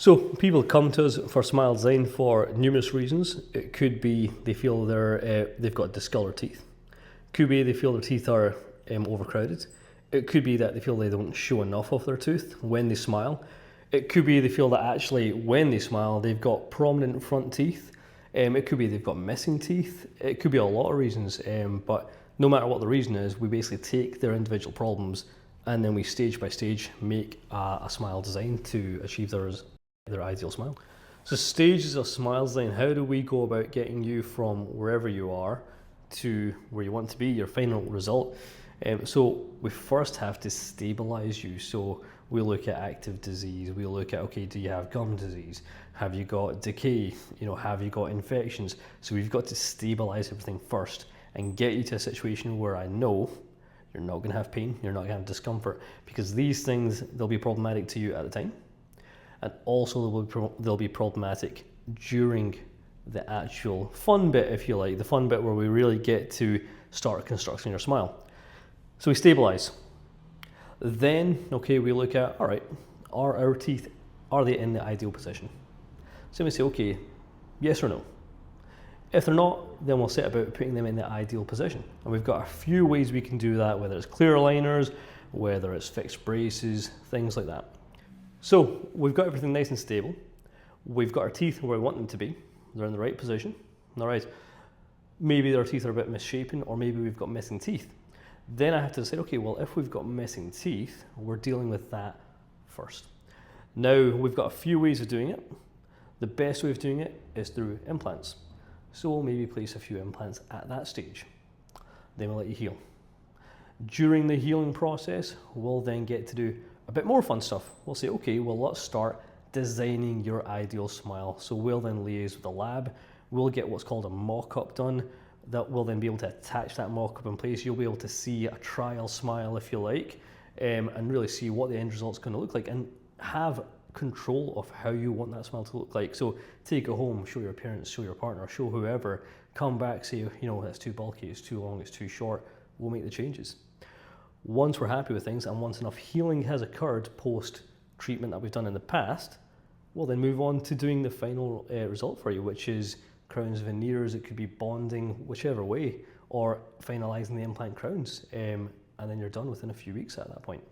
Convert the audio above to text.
So people come to us for smile design for numerous reasons. It could be they feel they've got discolored teeth. It could be they feel their teeth are overcrowded. It could be that they feel they don't show enough of their tooth when they smile. It could be they feel that actually when they smile they've got prominent front teeth. It could be they've got missing teeth. It could be a lot of reasons, but no matter what the reason is, we basically take their individual problems and then we stage by stage make a smile design to achieve their ideal smile. So stages of smile design, how do we go about getting you from wherever you are to where you want to be, your final result? So we first have to stabilize you. So we look at active disease, we look at, okay, do you have gum disease? Have you got decay? Have you got infections? So we've got to stabilize everything first and get you to a situation where I know you're not gonna have pain, you're not gonna have discomfort, because these things, they'll be problematic to you at the time. And also they'll be problematic during the actual fun bit, if you like, the fun bit where we really get to start constructing your smile. So we stabilize. Then, okay, we look at, all right, are our teeth, are they in the ideal position? So we say, okay, yes or no. If they're not, then we'll set about putting them in the ideal position. And we've got a few ways we can do that, whether it's clear aligners, whether it's fixed braces, things like that. So we've got everything nice and stable. We've got our teeth where we want them to be. They're in the right position. All right. Maybe their teeth are a bit misshapen, or maybe we've got missing teeth. Then I have to decide, okay, well, if we've got missing teeth, we're dealing with that first. Now, we've got a few ways of doing it. The best way of doing it is through implants. So we'll maybe place a few implants at that stage. Then we'll let you heal. During the healing process, we'll then get to do a bit more fun stuff. We'll say, okay, well, let's start designing your ideal smile. So we'll then liaise with the lab. We'll get what's called a mock-up done. That we'll then be able to attach that mock-up in place. You'll be able to see a trial smile, if you like, and really see what the end result's going to look like and have control of how you want that smile to look like. So take it home, show your parents, show your partner, show whoever, come back, say, that's too bulky, it's too long, it's too short. We'll make the changes. Once we're happy with things and once enough healing has occurred post treatment that we've done in the past, we'll then move on to doing the final result for you, which is crowns, veneers. It could be bonding, whichever way, or finalizing the implant crowns, and then you're done within a few weeks at that point.